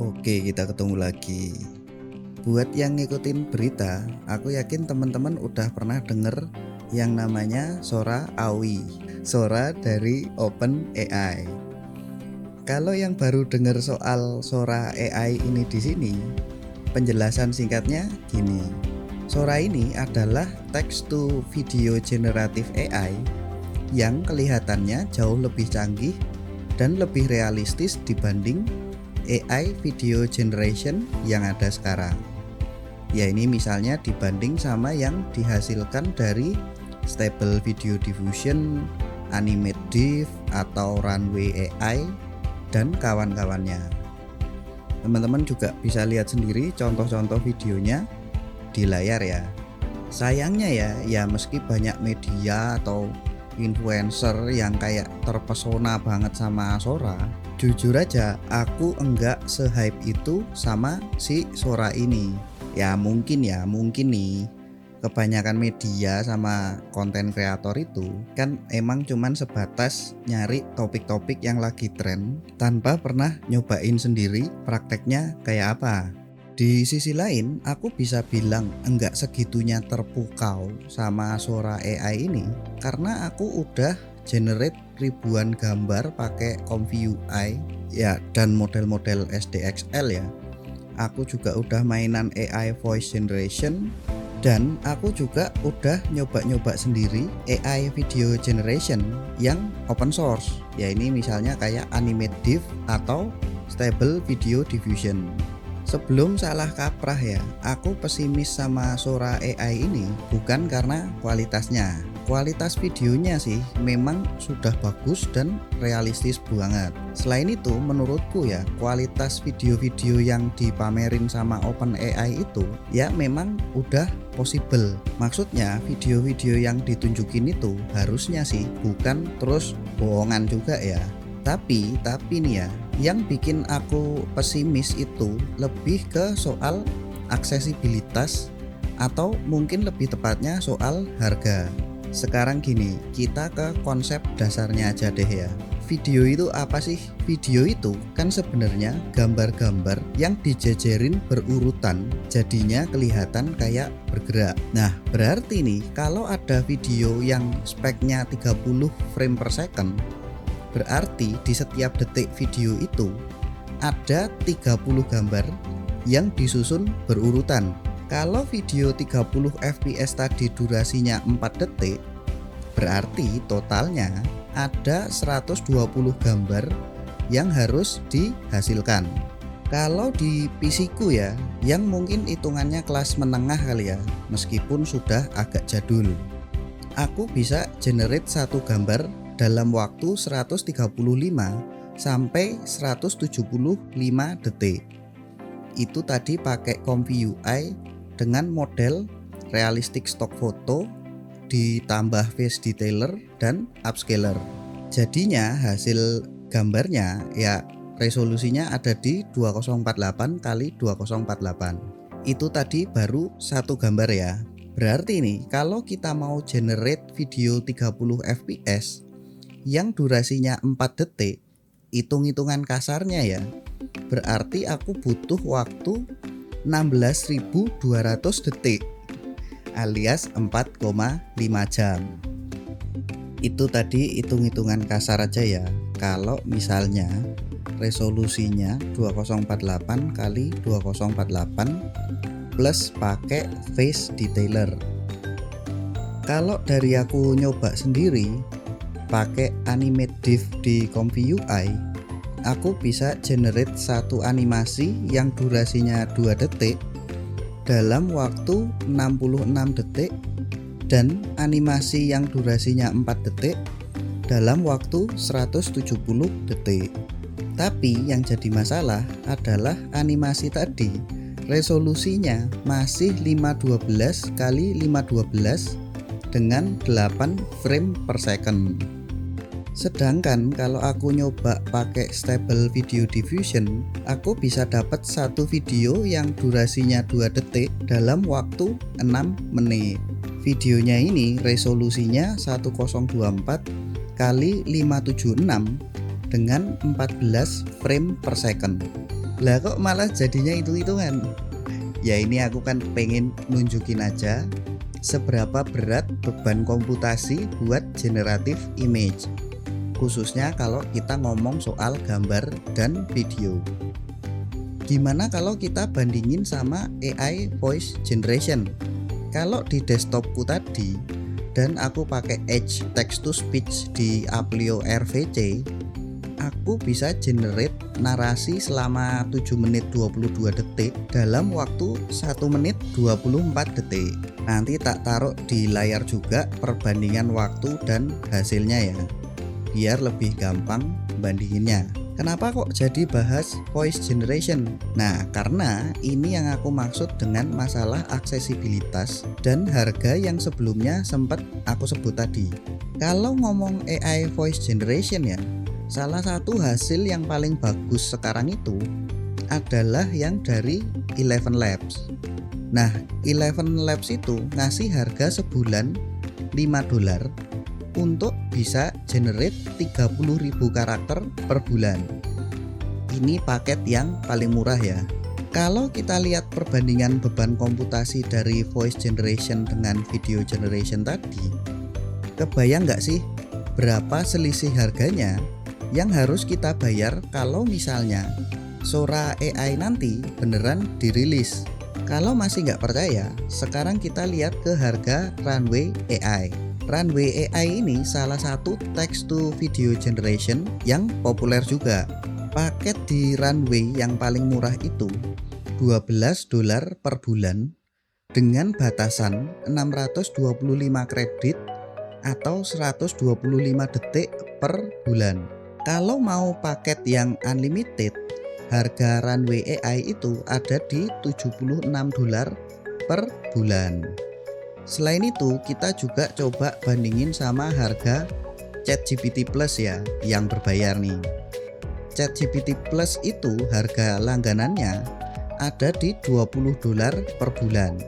Oke, kita ketemu lagi. Buat yang ngikutin berita, aku yakin teman-teman udah pernah denger yang namanya Sora AWI, Sora dari OpenAI. Kalau yang baru denger soal Sora AI ini di sini, penjelasan singkatnya gini. Sora ini adalah text to video generative AI yang kelihatannya jauh lebih canggih dan lebih realistis dibanding AI video generation yang ada sekarang. Ya ini misalnya dibanding sama yang dihasilkan dari Stable Video Diffusion, Animate Diff, atau Runway AI dan kawan-kawannya. Teman-teman juga bisa lihat sendiri contoh-contoh videonya di layar ya. Sayangnya ya meski banyak media atau influencer yang kayak terpesona banget sama Sora, jujur aja aku enggak se-hype itu sama si Sora ini. Ya mungkin nih kebanyakan media sama konten kreator itu kan emang cuman sebatas nyari topik-topik yang lagi tren tanpa pernah nyobain sendiri prakteknya kayak apa. Di sisi lain, aku bisa bilang enggak segitunya terpukau sama Sora AI ini karena aku udah generate ribuan gambar pakai Comfy UI ya dan model-model SDXL ya. Aku juga udah mainan AI voice generation dan aku juga udah nyoba-nyoba sendiri AI video generation yang open source. Ya ini misalnya kayak Animate Diff atau Stable Video Diffusion. Sebelum salah kaprah ya, aku pesimis sama Sora AI ini bukan karena kualitasnya. Kualitas videonya sih memang sudah bagus dan realistis banget. Selain itu menurutku ya kualitas video-video yang dipamerin sama OpenAI itu ya memang udah possible. Maksudnya video-video yang ditunjukin itu harusnya sih bukan terus bohongan juga ya. Tapi nih ya, yang bikin aku pesimis itu lebih ke soal aksesibilitas atau mungkin lebih tepatnya soal harga. Sekarang gini, kita ke konsep dasarnya aja deh ya. Video itu apa sih? Video itu kan sebenarnya gambar-gambar yang dijejerin berurutan, jadinya kelihatan kayak bergerak. Nah, berarti nih kalau ada video yang speknya 30 frame per second, berarti di setiap detik video itu ada 30 gambar yang disusun berurutan. Kalau video 30 fps tadi durasinya 4 detik, berarti totalnya ada 120 gambar yang harus dihasilkan. Kalau di PC ku ya, yang mungkin hitungannya kelas menengah kali ya, meskipun sudah agak jadul, aku bisa generate satu gambar dalam waktu 135 sampai 175 detik. Itu tadi pakai Comfy UI dengan model realistic stock photo ditambah face detailer dan upscaler. Jadinya hasil gambarnya ya resolusinya ada di 2048 x 2048. Itu tadi baru satu gambar ya. Berarti nih kalau kita mau generate video 30 fps yang durasinya 4 detik, hitung-hitungan kasarnya ya, berarti aku butuh waktu 16.200 detik alias 4,5 jam. Itu tadi hitung-hitungan kasar aja ya. Kalau misalnya resolusinya 2048 x 2048 plus pakai face detailer. Kalau dari aku nyoba sendiri pakai Animate Diff di Comfy UI, aku bisa generate satu animasi yang durasinya 2 detik dalam waktu 66 detik dan animasi yang durasinya 4 detik dalam waktu 170 detik. Tapi yang jadi masalah adalah animasi tadi resolusinya masih 512 x 512 dengan 8 frame per second. Sedangkan kalau aku nyoba pakai Stable Video Diffusion, aku bisa dapat satu video yang durasinya 2 detik dalam waktu 6 menit. Videonya ini resolusinya 1024 x 576 dengan 14 frame per second. Lah kok malah jadinya hitung-hitungan? Ya ini aku kan pengen nunjukin aja seberapa berat beban komputasi buat generatif image, khususnya kalau kita ngomong soal gambar dan video. Gimana kalau kita bandingin sama AI voice generation? Kalau di desktopku tadi dan aku pakai Edge text to speech di Applio RVC, aku bisa generate narasi selama 7 menit 22 detik dalam waktu 1 menit 24 detik. Nanti tak taruh di layar juga perbandingan waktu dan hasilnya ya, biar lebih gampang bandinginnya. Kenapa kok jadi bahas voice generation? Nah, karena ini yang aku maksud dengan masalah aksesibilitas dan harga yang sebelumnya sempat aku sebut tadi. Kalau ngomong AI voice generation ya, salah satu hasil yang paling bagus sekarang itu adalah yang dari Eleven Labs. Nah, Eleven Labs itu ngasih harga sebulan $5 untuk bisa generate 30.000 karakter per bulan. Ini paket yang paling murah ya. Kalau kita lihat perbandingan beban komputasi dari voice generation dengan video generation tadi, kebayang nggak sih berapa selisih harganya yang harus kita bayar kalau misalnya Sora AI nanti beneran dirilis? Kalau masih nggak percaya, sekarang kita lihat ke harga Runway AI. Runway AI ini salah satu text to video generation yang populer juga. Paket di Runway yang paling murah itu $12 per bulan dengan batasan 625 kredit atau 125 detik per bulan. Kalau mau paket yang unlimited, harga Runway AI itu ada di $76 per bulan. Selain itu, kita juga coba bandingin sama harga ChatGPT Plus ya, yang berbayar nih. ChatGPT Plus itu harga langganannya ada di $20 per bulan.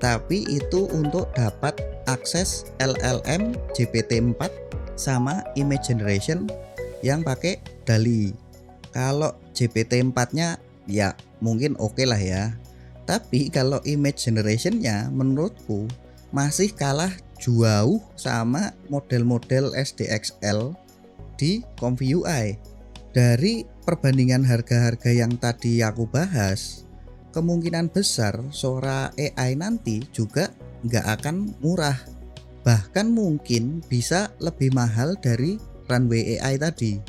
Tapi itu untuk dapat akses LLM GPT-4 sama image generation yang pakai DALL-E. Kalau GPT-4-nya ya mungkin oke lah ya. Tapi kalau image generation-nya menurutku masih kalah jauh sama model-model SDXL di ComfyUI. Dari perbandingan harga-harga yang tadi aku bahas, kemungkinan besar Sora AI nanti juga nggak akan murah. Bahkan mungkin bisa lebih mahal dari Runway AI tadi.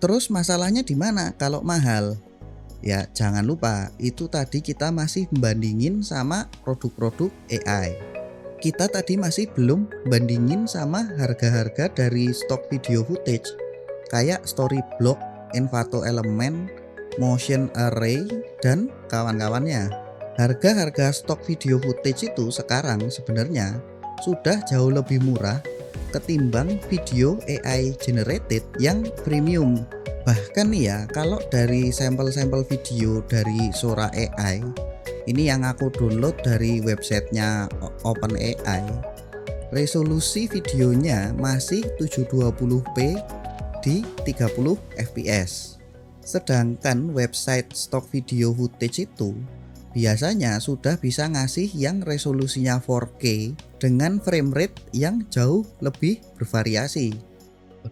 Terus masalahnya di mana kalau mahal? Ya jangan lupa, itu tadi kita masih membandingin sama produk-produk AI. Kita tadi masih belum bandingin sama harga-harga dari stock video footage kayak Storyblok, Envato Element, Motion Array, dan kawan-kawannya. Harga-harga stok video footage itu sekarang sebenarnya sudah jauh lebih murah ketimbang video AI generated yang premium. Bahkan nih ya, kalau dari sampel-sampel video dari Sora AI, ini yang aku download dari websitenya OpenAI, resolusi videonya masih 720p di 30 fps. Sedangkan website stok video footage itu biasanya sudah bisa ngasih yang resolusinya 4K dengan frame rate yang jauh lebih bervariasi.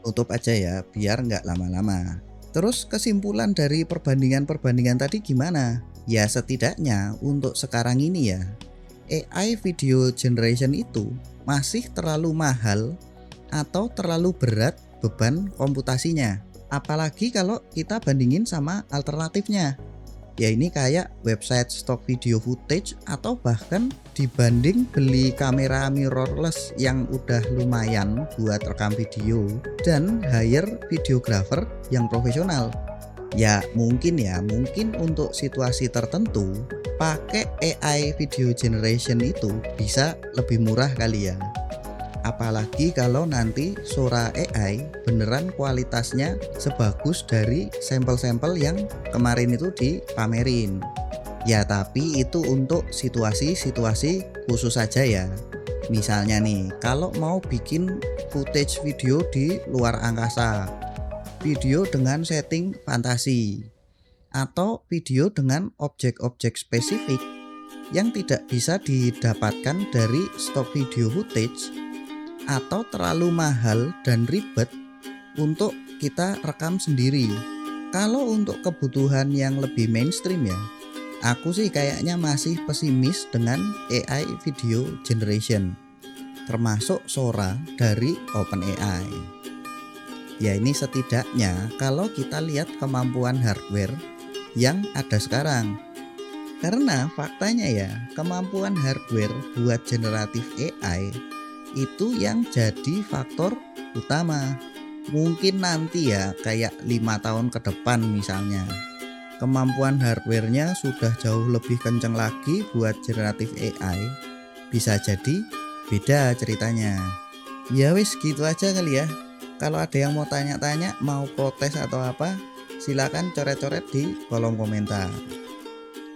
Tutup aja ya biar nggak lama-lama. Terus kesimpulan dari perbandingan tadi gimana? Ya setidaknya untuk sekarang ini ya, AI video generation itu masih terlalu mahal atau terlalu berat beban komputasinya. Apalagi kalau kita bandingin sama alternatifnya. Ya ini kayak website stock video footage atau bahkan dibanding beli kamera mirrorless yang udah lumayan buat rekam video dan hire videographer yang profesional. Ya mungkin untuk situasi tertentu pakai AI video generation itu bisa lebih murah kali ya. Apalagi kalau nanti Sora AI beneran kualitasnya sebagus dari sampel-sampel yang kemarin itu dipamerin. Ya tapi itu untuk situasi-situasi khusus saja ya. Misalnya nih, kalau mau bikin footage video di luar angkasa, video dengan setting fantasi, atau video dengan objek-objek spesifik yang tidak bisa didapatkan dari stok video footage atau terlalu mahal dan ribet untuk kita rekam sendiri. Kalau untuk kebutuhan yang lebih mainstream ya, aku sih kayaknya masih pesimis dengan AI video generation, termasuk Sora dari OpenAI. Ya ini setidaknya kalau kita lihat kemampuan hardware yang ada sekarang. Karena faktanya ya, kemampuan hardware buat generatif AI itu yang jadi faktor utama. Mungkin nanti ya kayak 5 tahun ke depan misalnya, kemampuan hardwarenya sudah jauh lebih kencang lagi buat generatif AI. Bisa jadi beda ceritanya. Ya wis gitu aja kali ya. Kalau ada yang mau tanya-tanya, mau protes atau apa, silakan coret-coret di kolom komentar.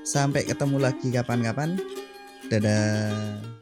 Sampai ketemu lagi kapan-kapan. Dadah.